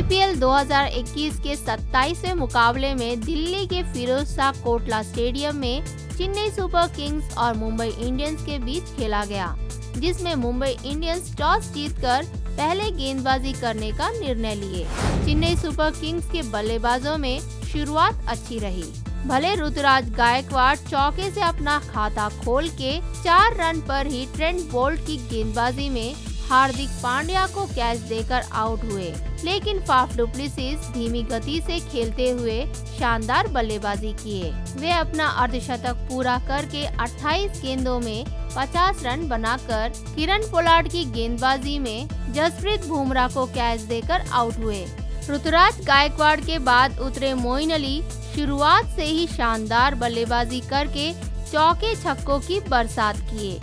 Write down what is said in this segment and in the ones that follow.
IPL 2021 के 27वें मुकाबले में दिल्ली के फिरोजशाह कोटला स्टेडियम में चेन्नई सुपर किंग्स और मुंबई इंडियंस के बीच खेला गया, जिसमें मुंबई इंडियंस टॉस जीतकर पहले गेंदबाजी करने का निर्णय लिए। चेन्नई सुपर किंग्स के बल्लेबाजों में शुरुआत अच्छी रही। भले ऋतुराज गायकवाड़ चौके से अपना खाता खोल के 4 रन पर ही ट्रेंट बोल्ट की गेंदबाजी में हार्दिक पांड्या को कैच देकर आउट हुए, लेकिन फाफ डु प्लेसिस धीमी गति से खेलते हुए शानदार बल्लेबाजी किए। वे अपना अर्धशतक पूरा करके 28 गेंदों में 50 रन बनाकर किरण पोलार्ड की गेंदबाजी में जसप्रीत बुमराह को कैच देकर आउट हुए। ऋतुराज गायकवाड़ के बाद उतरे मोइन अली शुरुआत से ही शानदार बल्लेबाजी करके चौके छक्कों की बरसात किए।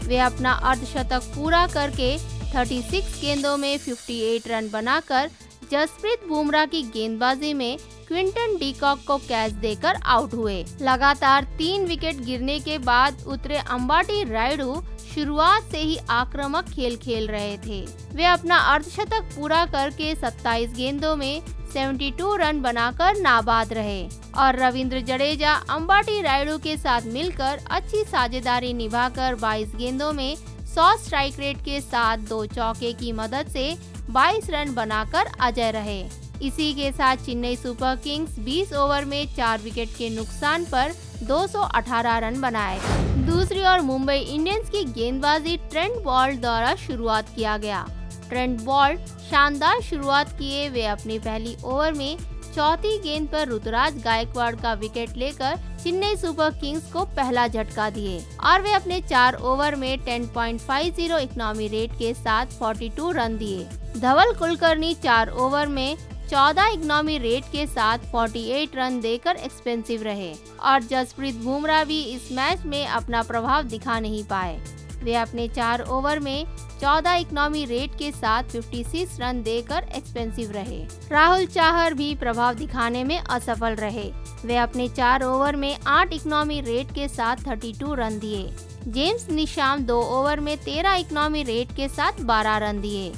वे अपना अर्धशतक पूरा करके 36 गेंदों में 58 रन बनाकर जसप्रीत बुमराह की गेंदबाजी में क्विंटन डीकॉक को कैच देकर आउट हुए। लगातार 3 विकेट गिरने के बाद उतरे अंबाटी रायडू शुरुआत से ही आक्रामक खेल रहे थे। वे अपना अर्धशतक पूरा करके 27 गेंदों में 72 रन बनाकर नाबाद रहे और रविंद्र जडेजा अंबाटी रायडू के साथ मिलकर अच्छी साझेदारी निभाकर 22 गेंदों में 100 स्ट्राइक रेट के साथ 2 चौके की मदद से 22 रन बनाकर अजय रहे। इसी के साथ चेन्नई सुपर किंग्स 20 ओवर में 4 विकेट के नुकसान पर 218 रन बनाए। दूसरी ओर मुंबई इंडियंस की गेंदबाजी ट्रेंट बोल्ट द्वारा शुरुआत किया गया। ट्रेंट बोल्ट शानदार शुरुआत किए। वे अपनी पहली ओवर में चौथी गेंद पर ऋतुराज गायकवाड़ का विकेट लेकर चेन्नई सुपर किंग्स को पहला झटका दिए और वे अपने 4 ओवर में 10.50 इकोनॉमी रेट के साथ 42 रन दिए। धवल कुलकर्णी 4 ओवर में 14 इकोनॉमी रेट के साथ 48 रन देकर एक्सपेंसिव रहे और जसप्रीत बुमराह भी इस मैच में अपना प्रभाव दिखा नहीं पाए। वे अपने 4 ओवर में 14 इकोनॉमी रेट के साथ 56 रन देकर एक्सपेंसिव रहे। राहुल चाहर भी प्रभाव दिखाने में असफल रहे। वे अपने 4 ओवर में 8 इकोनॉमी रेट के साथ 32 रन दिए। जेम्स निशाम 2 ओवर में 13 इकोनॉमी रेट के साथ 12 रन दिए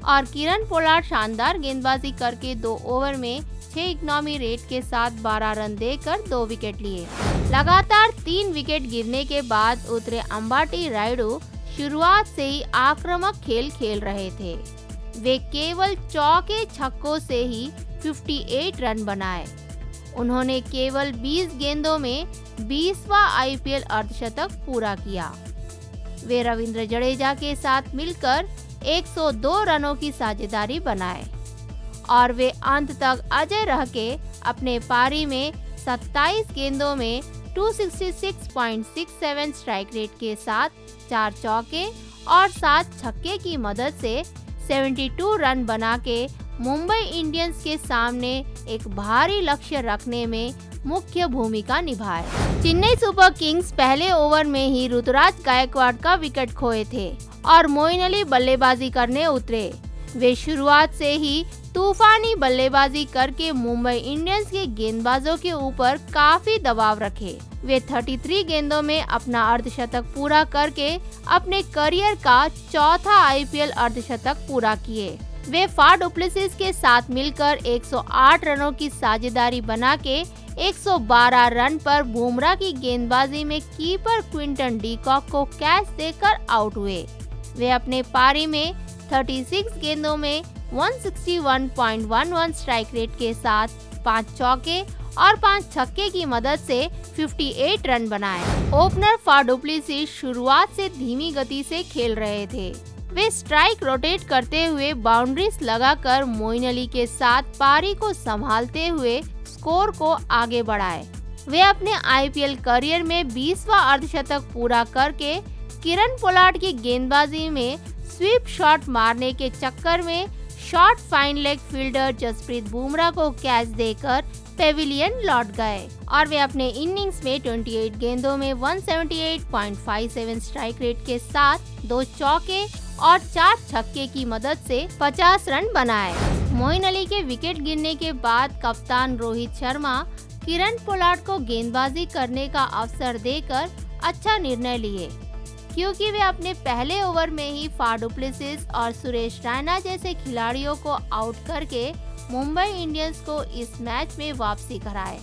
और किरण पोलार्ड शानदार गेंदबाजी करके 2 ओवर में 6 इकोनॉमी रेट के साथ 12 रन देकर 2 विकेट लिए। लगातार 3 विकेट गिरने के बाद उतरे अंबाटी रायडू शुरुआत से ही आक्रामक खेल रहे थे। वे केवल चौके छक्कों से ही 58 रन बनाए। उन्होंने केवल 20 गेंदों में 20वां आईपीएल अर्धशतक पूरा किया। वे रविंद्र जडेजा के साथ मिलकर 102 रनों की साझेदारी बनाए और वे अंत तक अजय रह के अपने पारी में 27 गेंदों में 266.67 स्ट्राइक रेट के साथ 4 चौके और 7 छक्के की मदद से 72 रन बना के मुंबई इंडियंस के सामने एक भारी लक्ष्य रखने में मुख्य भूमिका निभाए। चेन्नई सुपर किंग्स पहले ओवर में ही ऋतुराज गायकवाड़ का विकेट खोए थे और मोइन अली बल्लेबाजी करने उतरे। वे शुरुआत से ही तूफानी बल्लेबाजी करके मुंबई इंडियंस के गेंदबाजों के ऊपर काफी दबाव रखे। वे 33 गेंदों में अपना अर्धशतक पूरा करके अपने करियर का चौथा आईपीएल अर्धशतक पूरा किए। वे फाफ डु प्लेसिस के साथ मिलकर 108 रनों की साझेदारी बना के 112 रन पर बुमराह की गेंदबाजी में कीपर क्विंटन डीकॉक को कैच देकर आउट हुए। वे अपने पारी में 36 गेंदों में 161.11 स्ट्राइक रेट के साथ 5 चौके और 5 छक्के की मदद से 58 रन बनाए। ओपनर फाफ डु प्लेसिस शुरुआत से धीमी गति से खेल रहे थे। वे स्ट्राइक रोटेट करते हुए बाउंड्रीज लगाकर मोइन अली के साथ पारी को संभालते हुए स्कोर को आगे बढ़ाए। वे अपने आईपीएल करियर में 20वां अर्धशतक पूरा करके किरण पोलार्ड की गेंदबाजी में स्वीप शॉट मारने के चक्कर में short fine leg fielder Jasprit Bumrah को कैच देकर पेविलियन लौट गए और वे अपने इनिंग्स में 28 गेंदों में 178.57 स्ट्राइक रेट के साथ 2 चौके और 4 छक्के की मदद से 50 रन बनाए। मोइन अली के विकेट गिरने के बाद कप्तान रोहित शर्मा किरण पोलार्ड को गेंदबाजी करने का अवसर देकर अच्छा निर्णय लिए, क्योंकि वे अपने पहले ओवर में ही फाफ डु प्लेसिस और सुरेश रैना जैसे खिलाड़ियों को आउट करके मुंबई इंडियंस को इस मैच में वापसी कराए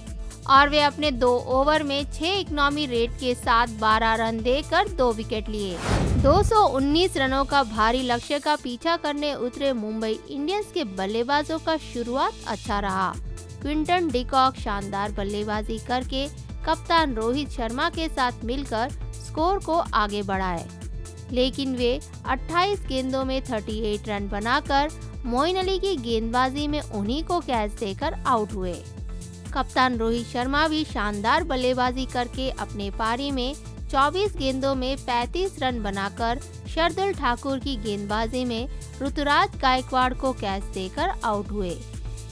और वे अपने 2 ओवर में 6 इकोनॉमी रेट के साथ 12 रन देकर 2 विकेट लिए। 219 रनों का भारी लक्ष्य का पीछा करने उतरे मुंबई इंडियंस के बल्लेबाजों का शुरुआत अच्छा रहा। क्विंटन डिकॉक शानदार बल्लेबाजी करके कप्तान रोहित शर्मा के साथ मिलकर स्कोर को आगे बढ़ाए, लेकिन वे 28 गेंदों में 38 रन बनाकर मोइन अली की गेंदबाजी में उन्हीं को कैच देकर आउट हुए। कप्तान रोहित शर्मा भी शानदार बल्लेबाजी करके अपने पारी में 24 गेंदों में 35 रन बनाकर शार्दुल ठाकुर की गेंदबाजी में ऋतुराज गायकवाड़ को कैच देकर आउट हुए।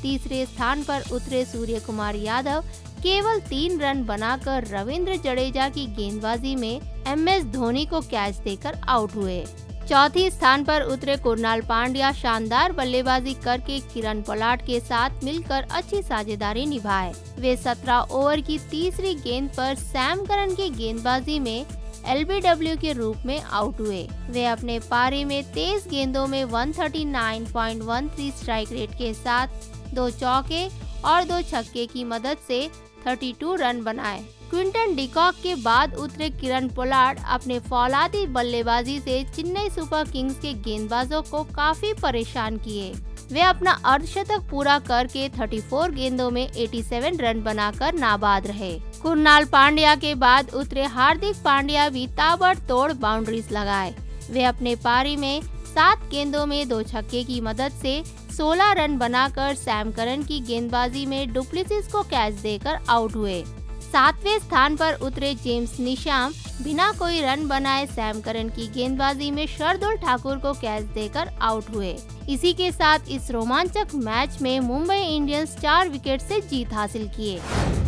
तीसरे स्थान पर उतरे सूर्य कुमार यादव केवल 3 रन बनाकर रविंद्र जडेजा की गेंदबाजी में MS धोनी को कैच देकर आउट हुए। चौथी स्थान पर उतरे कुणाल पांड्या शानदार बल्लेबाजी करके किरण पोलार्ड के साथ मिलकर अच्छी साझेदारी निभाए। वे 17 ओवर की तीसरी गेंद पर सैम करन की गेंदबाजी में LBW के रूप में आउट हुए। वे अपने पारी में 23 गेंदों में 139.13 स्ट्राइक रेट के साथ 2 चौके और 2 छक्के की मदद से 32 रन बनाए। क्विंटन डिकॉक के बाद उतरे किरण पोलार्ड अपने फौलादी बल्लेबाजी से चेन्नई सुपर किंग्स के गेंदबाजों को काफी परेशान किए। वे अपना अर्धशतक पूरा करके 34 गेंदों में 87 रन बनाकर नाबाद रहे। कुणाल पांड्या के बाद उतरे हार्दिक पांड्या भी ताबड़तोड़ बाउंड्रीज लगाए। वे अपने पारी में 7 गेंदों में 2 छक्के की मदद से 16 रन बनाकर सैम करन की गेंदबाजी में डुप्लेसिस को कैच देकर आउट हुए। 7वें स्थान पर उतरे जेम्स निशाम बिना कोई रन बनाए सैम करन की गेंदबाजी में शार्दुल ठाकुर को कैच देकर आउट हुए। इसी के साथ इस रोमांचक मैच में मुंबई इंडियंस 4 विकेट से जीत हासिल किए।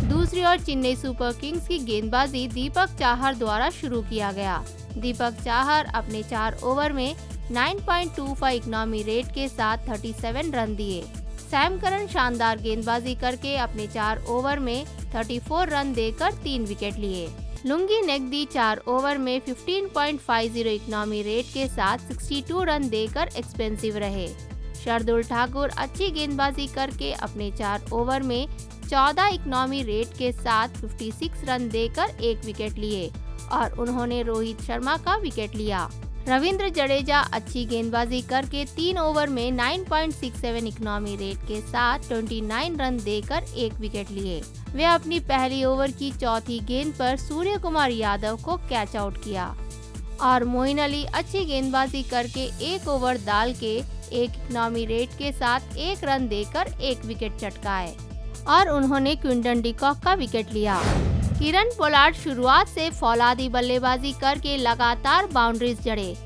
दूसरी ओर चेन्नई सुपर किंग्स की गेंदबाजी दीपक चाहर द्वारा शुरू किया गया। दीपक चाहर अपने 4 ओवर में 9.25 इकोनॉमी रेट के साथ 37 रन दिए। सैम करन शानदार गेंदबाजी करके अपने 4 ओवर में 34 रन देकर 3 विकेट लिए। लुंगी नेगदी 4 ओवर में 15.50 इकोनॉमी रेट के साथ 62 रन देकर एक्सपेंसिव रहे। शार्दुल ठाकुर अच्छी गेंदबाजी करके अपने 4 ओवर में 14 इकोनॉमी रेट के साथ 56 रन देकर 1 विकेट लिए और उन्होंने रोहित शर्मा का विकेट लिया। रविंद्र जडेजा अच्छी गेंदबाजी करके 3 ओवर में 9.67 इकोनॉमी रेट के साथ 29 रन देकर 1 विकेट लिए। वे अपनी पहली ओवर की चौथी गेंद पर सूर्य कुमार यादव को कैच आउट किया और मोइन अली अच्छी गेंदबाजी करके 1 ओवर डाल के 1 इकोनॉमी रेट के साथ 1 रन देकर 1 विकेट चटकाए और उन्होंने क्विंटन डिकॉक का विकेट लिया। किरण पोलार्ड शुरुआत से फौलादी बल्लेबाजी करके लगातार बाउंड्रीज जड़े।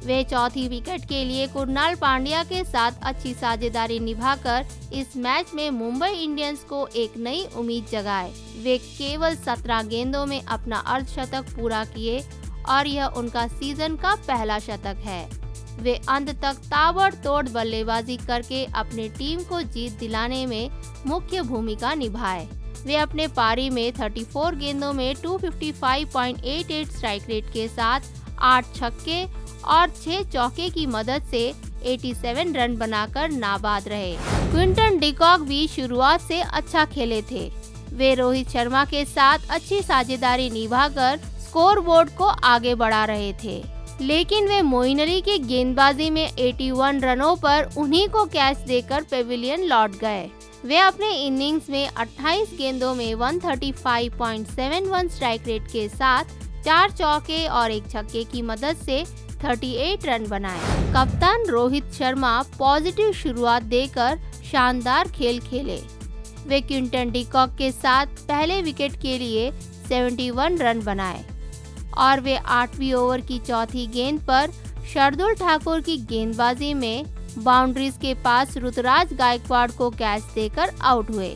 वे चौथी विकेट के लिए कुणाल पांड्या के साथ अच्छी साझेदारी निभाकर इस मैच में मुंबई इंडियंस को एक नई उम्मीद जगाए। वे केवल 17 गेंदों में अपना अर्धशतक पूरा किए और यह उनका सीजन का पहला शतक है। वे अंत तक ताबड़तोड़ बल्लेबाजी करके अपनी टीम को जीत दिलाने में मुख्य भूमिका निभाए। वे अपने पारी में 34 गेंदों में 255.88 स्ट्राइक रेट के साथ 8 छक्के और 6 चौके की मदद से 87 रन बनाकर नाबाद रहे। क्विंटन डिकॉक भी शुरुआत से अच्छा खेले थे। वे रोहित शर्मा के साथ अच्छी साझेदारी निभाकर स्कोरबोर्ड को आगे बढ़ा रहे थे, लेकिन वे मोइन अली की गेंदबाजी में 81 रनों पर उन्हीं को कैच देकर पेविलियन लौट गए। वे अपने इनिंग्स में 28 गेंदों में 135.71 स्ट्राइक रेट के साथ 4 चौके और 1 छक्के की मदद से 38 रन बनाए। कप्तान रोहित शर्मा पॉजिटिव शुरुआत देकर शानदार खेल खेले। वे क्विंटन डिकॉक के साथ पहले विकेट के लिए 71 रन बनाए और वे 8वीं ओवर की चौथी गेंद पर शार्दुल ठाकुर की गेंदबाजी में बाउंड्रीज के पास ऋतुराज गायकवाड़ को कैच देकर आउट हुए।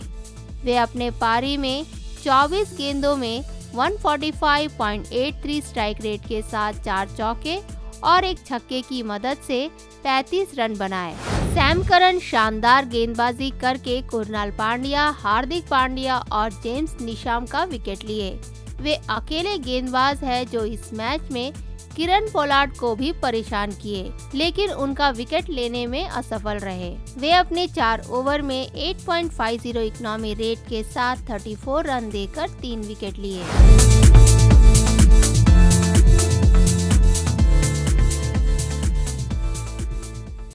वे अपने पारी में 24 गेंदों में 145.83 स्ट्राइक रेट के साथ 4 चौके और 1 छक्के की मदद से 35 रन बनाए। सैम करन शानदार गेंदबाजी करके कुणाल पांड्या, हार्दिक पांड्या और जेम्स निशाम का विकेट लिए। वे अकेले गेंदबाज है जो इस मैच में किरण पोलार्ड को भी परेशान किए, लेकिन उनका विकेट लेने में असफल रहे। वे अपने 4 ओवर में 8.50 इकोनॉमी रेट के साथ 34 रन देकर 3 विकेट लिए।